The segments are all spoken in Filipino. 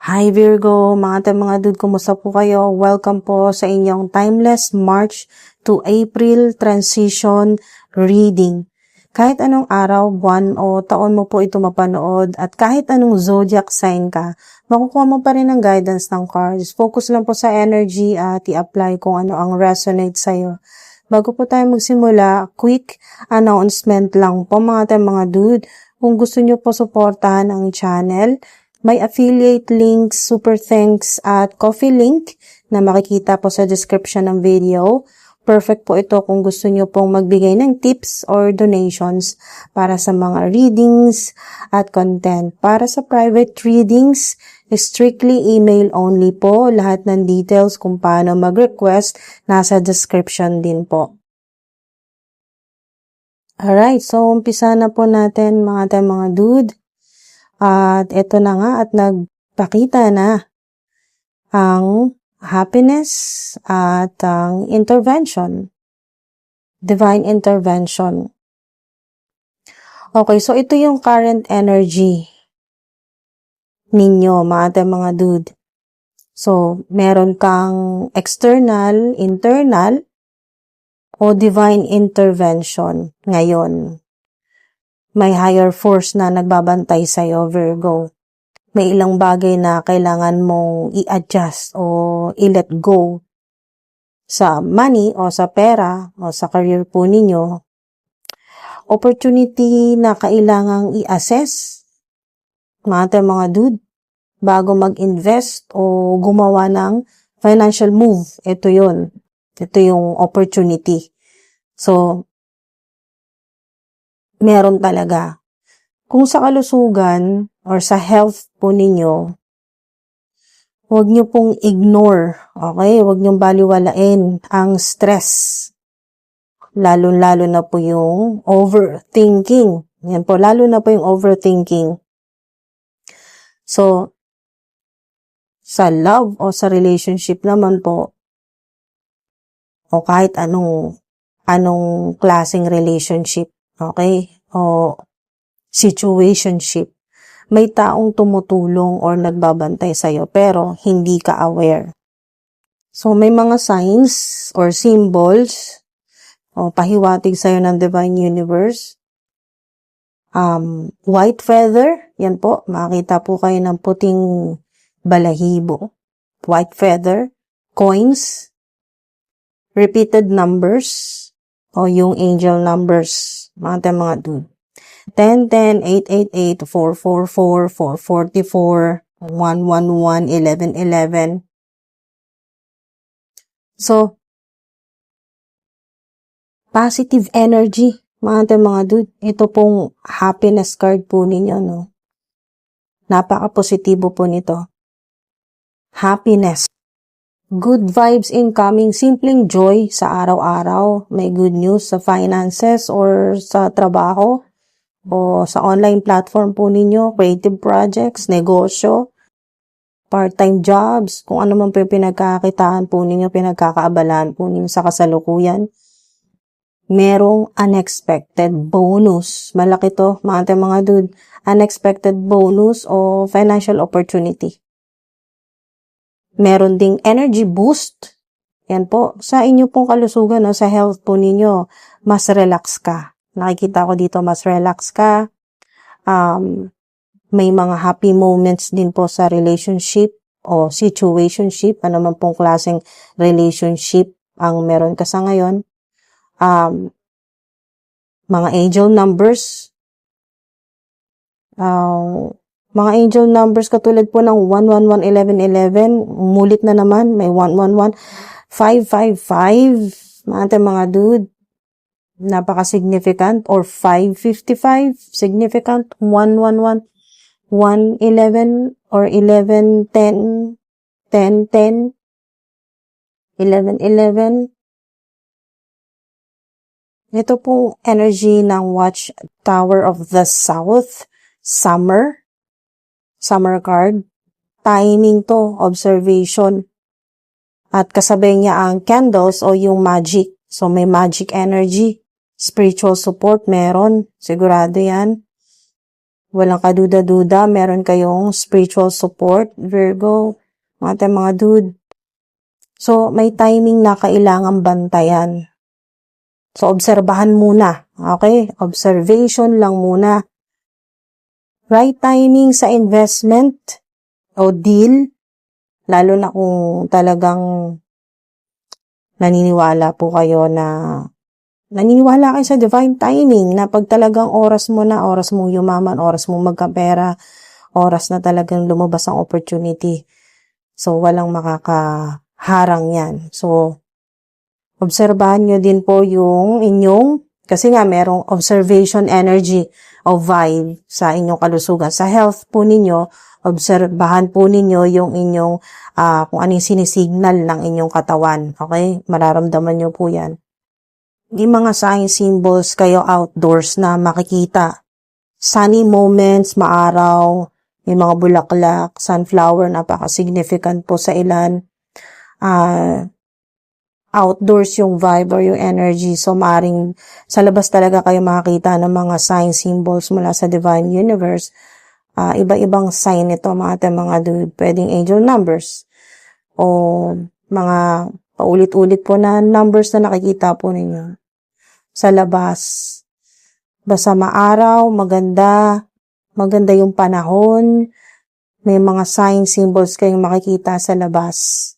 Hi Virgo, mga dude, kumusta po kayo? Welcome po sa inyong Timeless March to April Transition Reading. Kahit anong araw, buwan o taon mo po ito mapanood at kahit anong zodiac sign ka, makukuha mo pa rin ang guidance ng cards. Focus lang po sa energy at i-apply kung ano ang resonate sa'yo. Bago po tayo magsimula, quick announcement lang po mga dude. Kung gusto nyo po suportahan ang channel, may affiliate links, super thanks at coffee link na makikita po sa description ng video. Perfect po ito kung gusto nyo pong magbigay ng tips or donations para sa mga readings at content. Para sa private readings, strictly email only po. Lahat ng details kung paano mag-request nasa description din po. Alright, so umpisa na po natin mga dude. At ito na nga at nagpakita na ang happiness at ang intervention. Divine intervention. Okay, so ito yung current energy ninyo, mga dude. So, meron kang external, internal, o divine intervention ngayon. May higher force na nagbabantay sa'yo, Virgo. May ilang bagay na kailangan mong i-adjust o i-let go sa money o sa pera o sa career po ninyo. Opportunity na kailangang i-assess, mga dude, bago mag-invest o gumawa ng financial move. Ito yun. Ito yung opportunity. So, meron talaga. Kung sa kalusugan or sa health po ninyo, huwag nyo pong ignore, okay? Huwag nyo baliwalain ang stress. Lalo-lalo na po yung overthinking. Yan po, lalo na po yung overthinking. So, sa love o sa relationship naman po, o kahit anong klaseng relationship, okay? O situationship. May taong tumutulong or nagbabantay sa'yo pero hindi ka aware. So, may mga signs or symbols o pahiwatig sa'yo ng Divine Universe. White feather, yan po, makita po kayo ng puting balahibo. White feather, coins, repeated numbers, o yung angel numbers, mga dude. 10, 10, 8, 8, 8, 4, 4, 4, 4, 44, 1, 1, 1, 11, 11. So, positive energy, mga dude. Ito pong happiness card po ninyo, no? Napaka-positibo po nito. Happiness. Good vibes incoming, simpleng joy sa araw-araw. May good news sa finances or sa trabaho o sa online platform po ninyo, creative projects, negosyo, part-time jobs, kung ano man po yung pinagkakitaan po ninyo, pinagkakaabalahan po ninyo sa kasalukuyan. Merong unexpected bonus. Malaki to, mga dude. Unexpected bonus o financial opportunity. Meron ding energy boost. Yan po, sa inyo pong kalusugan, no, sa health po ninyo, mas relax ka. Nakikita ko dito, mas relax ka. May mga happy moments din po sa relationship o situationship. Ano man pong klaseng relationship ang meron ka sa ngayon. Mga angel numbers. Mga angel numbers katulad po ng 111, 11, 11. Mulit na naman, may 111, 555. Mga dude. Napaka-significant, or 555, significant, 111, 111, or 11, 10, 10, 10, 11, 11. Ito po energy ng Watch Tower of the South, summer card, timing to, observation, at kasabay niya ang candles o yung magic. So, may magic energy. Spiritual support, meron. Sigurado yan. Walang kaduda-duda, meron kayong spiritual support, Virgo, mga dude. So, may timing na kailangan bantayan. So, obserbahan muna. Okay? Observation lang muna. Right timing sa investment o deal, lalo na kung talagang naniniwala kayo sa divine timing na pag talagang oras mong yumaman, oras mong magkapera, oras na talagang lumabas ang opportunity. So, walang makakaharang yan. So, obserbahan nyo din po yung inyong, kasi nga merong observation energy o vibe sa inyong kalusugan. Sa health po ninyo, obserbahan po ninyo yung inyong, kung ano yung sinisignal ng inyong katawan. Okay? Mararamdaman nyo po yan. Yung mga sign symbols kayo outdoors na makikita. Sunny moments, maaraw, may mga bulaklak, sunflower, napaka-significant po sa ilan. Outdoors yung vibe or yung energy. So, maaring sa labas talaga kayo makakita ng mga sign symbols mula sa divine universe. Iba-ibang sign ito, mga dude. Pwedeng angel numbers o mga paulit-ulit po na numbers na nakikita po ninyo sa labas. Basta maaraw, maganda yung panahon, may mga sign symbols kayong makikita sa labas.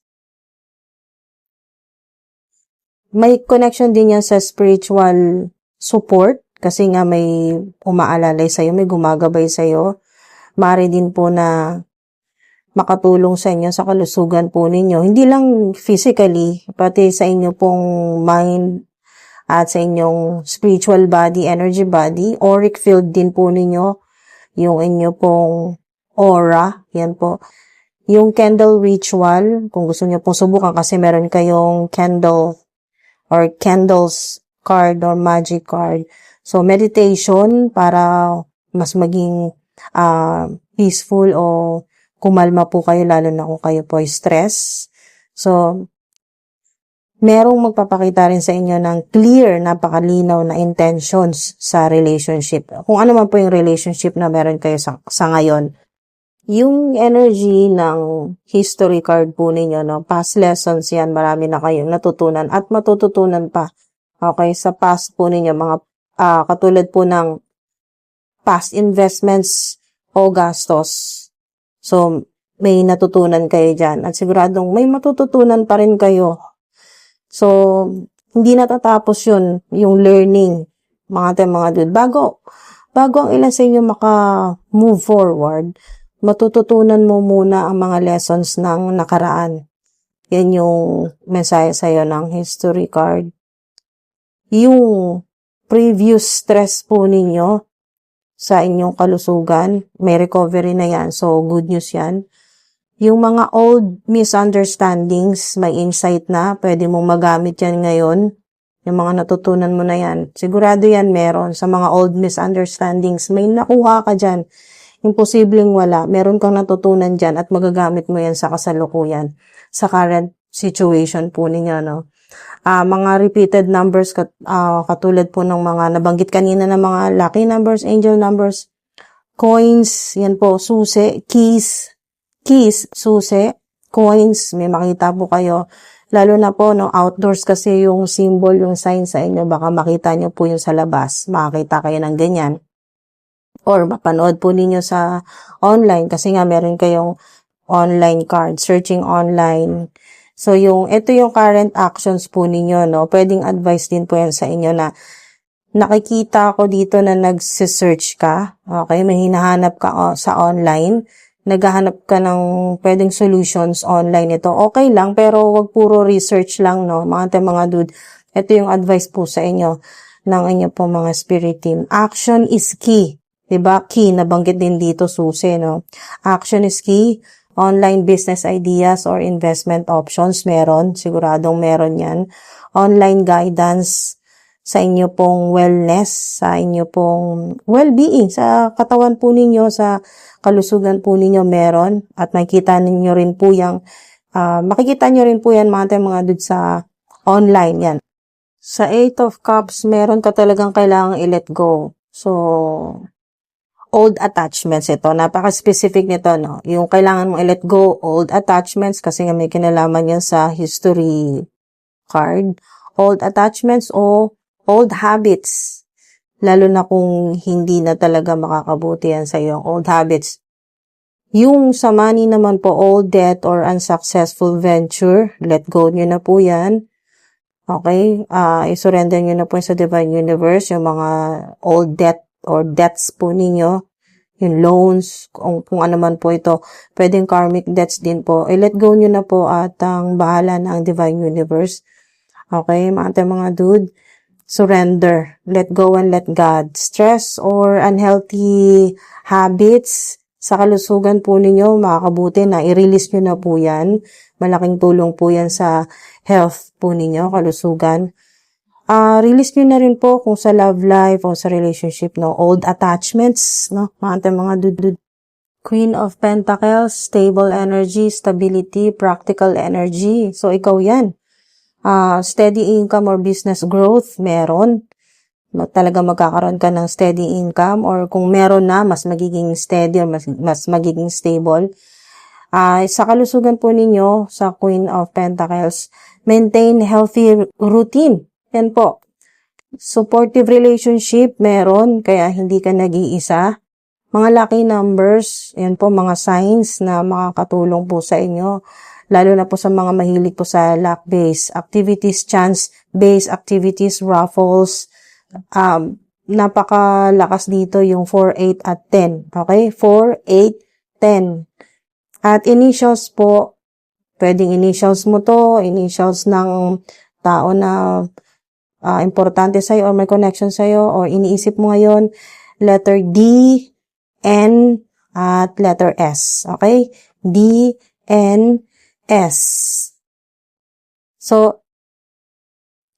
May connection din yan sa spiritual support kasi nga may umaalalay sa'yo, may gumagabay sa'yo. Maaari din po na makatulong sa inyo sa kalusugan po ninyo. Hindi lang physically, pati sa inyo pong mind at sa inyong spiritual body, energy body. Auric field din po ninyo, yung inyo pong aura, yan po. Yung candle ritual, kung gusto niyo pong subukan kasi meron kayong candle or candles card or magic card. So, meditation para mas maging peaceful o kumalma po kayo lalo na kung kayo po ay stress. So, merong magpapakita rin sa inyo ng clear, napakalinaw na intentions sa relationship. Kung ano man po yung relationship na meron kayo sa ngayon. Yung energy ng history card po ninyo, no? Past lessons yan, marami na kayong natutunan at matututunan pa. Okay, sa past po ninyo, mga katulad po ng past investments o gastos. So, may natutunan kayo dyan at siguradong may matututunan pa rin kayo. So, hindi natatapos yun, yung learning, mga dude. Bago ang ilan sa inyo maka-move forward, matututunan mo muna ang mga lessons ng nakaraan. Yan yung mensahe sa'yo ng history card. Yung previous stress po ninyo sa inyong kalusugan, may recovery na yan. So, good news yan. Yung mga old misunderstandings, may insight na, pwede mong magamit yan ngayon. Yung mga natutunan mo na yan. Sigurado yan meron. Sa mga old misunderstandings, may nakuha ka dyan. Imposibleng wala. Meron kang natutunan dyan at magagamit mo yan sa kasalukuyan. Sa current situation po ninyo, no? Mga repeated numbers, katulad po ng mga nabanggit kanina na mga lucky numbers, angel numbers, coins, yan po, susi, keys, susi, coins, may makita po kayo. Lalo na po, no, outdoors kasi yung symbol, yung sign sa inyo, baka makita nyo po yung sa labas. Makakita kayo ng ganyan. Or mapanood po ninyo sa online kasi nga meron kayong online card, searching online. So, ito yung current actions po ninyo, no? Pwedeng advice din po yan sa inyo na nakikita ko dito na nagsisearch ka. Okay, may hinahanap ka sa online. Naghahanap ka ng pwedeng solutions online ito. Okay lang, pero wag puro research lang, no? Mga dude, ito yung advice po sa inyo ng inyo po mga spirit team. Action is key. Diba? Key, nabanggit din dito, susi, no? Action is key. Online business ideas or investment options, meron. Siguradong meron yan. Online guidance sa inyo pong wellness, sa inyo pong well-being, sa katawan po ninyo, sa kalusugan po ninyo, meron. At makikita ninyo rin po yan, mga dude sa online yan. Sa 8 of Cups, meron ka talagang kailangang i-let go. So, old attachments ito. Napaka-specific nito, no? Yung kailangan mong i-let go old attachments kasi nga may kinalaman yan sa history card. Old attachments o old habits. Lalo na kung hindi na talaga makakabuti yan sa iyong old habits. Yung sa money naman po, old debt or unsuccessful venture, let go nyo na po yan. Okay? I-surrender nyo na po sa Divine Universe, yung mga old debt or debts po ninyo, yung loans, kung ano man po ito, pwedeng karmic debts din po. I-let go nyo na po at ang bahala na ang Divine Universe. Okay, mga dude, surrender, let go and let God. Stress or unhealthy habits sa kalusugan po ninyo, makakabuti na i-release nyo na po yan. Malaking tulong po yan sa health po ninyo, kalusugan. Release nyo na rin po kung sa love life o sa relationship, no? Old attachments, no? Mga dude. Queen of Pentacles, stable energy, stability, practical energy. So, ikaw yan. Steady income or business growth, meron. Talaga magkakaroon ka ng steady income or kung meron na, mas magiging steady or mas magiging stable. Sa kalusugan po ninyo, sa Queen of Pentacles, maintain healthy routine. Yan po. Supportive relationship, meron, kaya hindi ka nag-iisa. Mga lucky numbers, yan po, mga signs na makakatulong po sa inyo. Lalo na po sa mga mahilig po sa luck-based activities, chance-based activities, raffles. Napakalakas dito yung 4, 8, at 10. Okay? 4, 8, 10. At initials po, pwedeng initials mo to, initials ng tao na importante sa'yo or may connection sa'yo or iniisip mo ngayon, letter D, N, at letter S. Okay? D, N, S. So,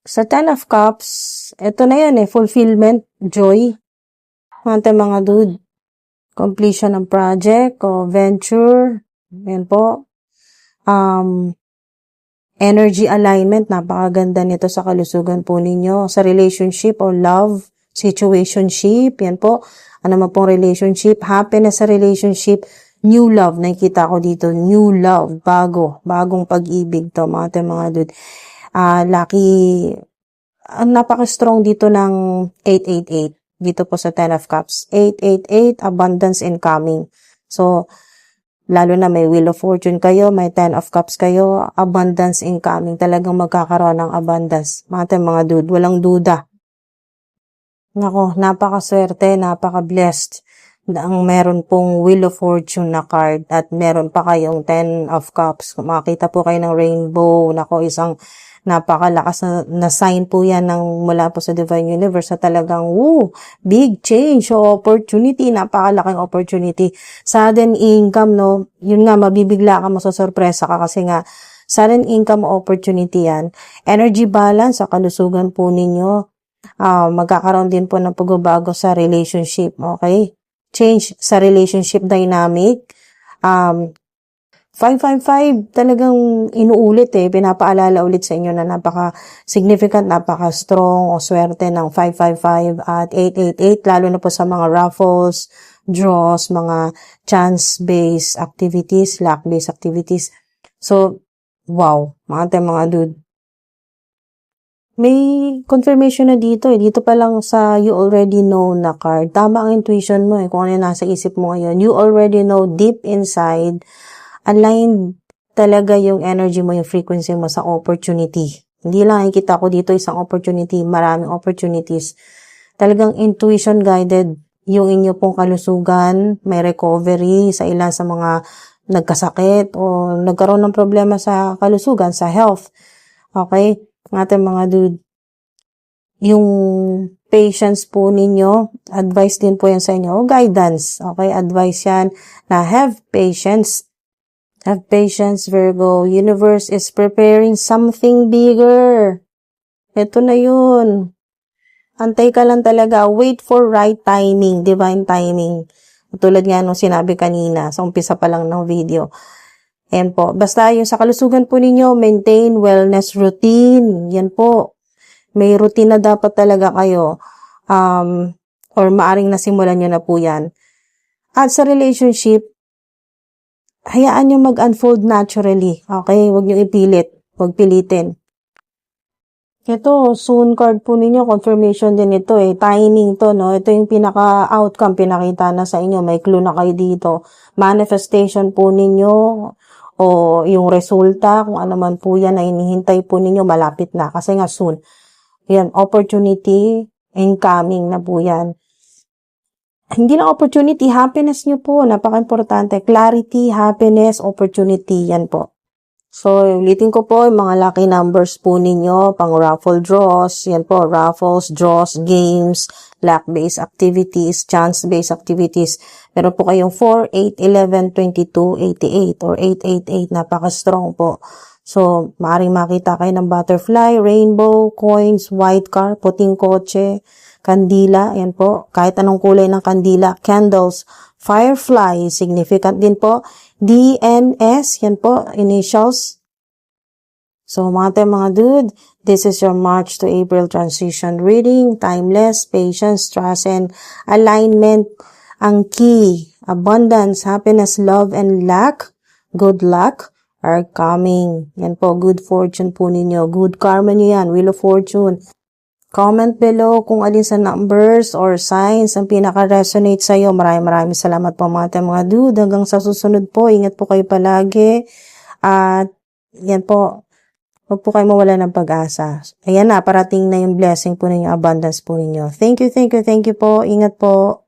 sa 10 of Cups, ito na yan fulfillment, joy. Mga dude, completion ng project o venture, yan po. Energy alignment, napakaganda nito sa kalusugan po ninyo. Sa relationship or love, situationship, yan po. Ano man pong relationship, happiness sa relationship, new love, nakikita ko dito, new love, bagong pag-ibig to, mga dude. Lucky, napaka-strong dito ng 888, dito po sa 10 of Cups. 888, abundance incoming. So, lalo na may Wheel of Fortune kayo, may 10 of Cups kayo, abundance incoming. Talagang magkakaroon ng abundance. Mga dude, walang duda. Nako, napakaswerte, napaka-blessed. Ang meron pong Wheel of Fortune na card at meron pa kayong 10 of Cups. Makita po kayo ng rainbow. Nako, isang napakalakas na sign po yan mula po sa Divine Universe na talagang, big change o opportunity, napakalaking opportunity. Sudden income, no? Yun nga, mabibigla ka, masasurpresa ka kasi nga, sudden income opportunity yan. Energy balance sa kalusugan po ninyo. Magkakaroon din po ng pagbabago sa relationship, okay? Change sa relationship dynamic. 555, talagang inuulit pinapaalala ulit sa inyo na napaka-significant, napaka-strong o swerte ng 555 at 888, lalo na po sa mga raffles, draws, mga chance-based activities, luck-based activities. So, wow, mga dude. May confirmation na dito Dito pa lang sa you already know na card. Tama ang intuition mo kung ano yung nasa isip mo ngayon. You already know deep inside, aligned talaga yung energy mo, yung frequency mo sa opportunity. Hindi lang nakikita ko dito isang opportunity, maraming opportunities. Talagang intuition guided yung inyo pong kalusugan, may recovery sa ilan sa mga nagkasakit o nagkaroon ng problema sa kalusugan, sa health. Okay? Mga dude. Yung patience po ninyo, advice din po yan sa inyo, guidance. Okay? Advice yan na have patience. Have patience, Virgo. Universe is preparing something bigger. Ito na yun. Antay ka lang talaga. Wait for right timing, divine timing. Tulad nga nung sinabi kanina, sa umpisa pa lang ng video. Ayan po. Basta yung sa kalusugan po ninyo, maintain wellness routine. Yan po. May routine na dapat talaga kayo. Or maaring nasimulan nyo na po yan. At sa relationship, hayaan nyo mag-unfold naturally. Okay? Huwag nyo ipilit. Huwag pilitin. Ito, soon card po ninyo, confirmation din ito timing to, no? Ito yung pinaka-outcome, pinakita na sa inyo, may clue na kayo dito. Manifestation po ninyo, o yung resulta, kung ano man po yan na hinihintay po ninyo, malapit na. Kasi nga soon. Yan, opportunity, incoming na po yan. Hindi na opportunity, happiness nyo po, napaka-importante. Clarity, happiness, opportunity, yan po. So, ulitin ko po yung mga lucky numbers po ninyo, pang raffle draws, yan po, raffles, draws, games, luck-based activities, chance-based activities. Meron po kayong 4, 8, 11, 22, 88 or 888, napaka-strong po. So, maaaring makita kayo ng butterfly, rainbow, coins, white car, puting kotse, kandila, yan po, kahit anong kulay ng kandila, candles, firefly, significant din po, DNS, yan po, initials. So, mga dude, this is your March to April transition reading, timeless, patience, trust, and alignment. Ang key, abundance, happiness, love, and luck, good luck, are coming. Yan po, good fortune po ninyo. Good karma nyo yan, wheel of fortune. Comment below kung alin sa numbers or signs ang pinaka-resonate sa iyo. Maraming salamat po mga dude. Hanggang sa susunod po, ingat po kayo palagi. At yan po, huwag po kayo mawala ng pag-asa. Ayan na, parating na yung blessing po ninyo, abundance po ninyo. Thank you po. Ingat po.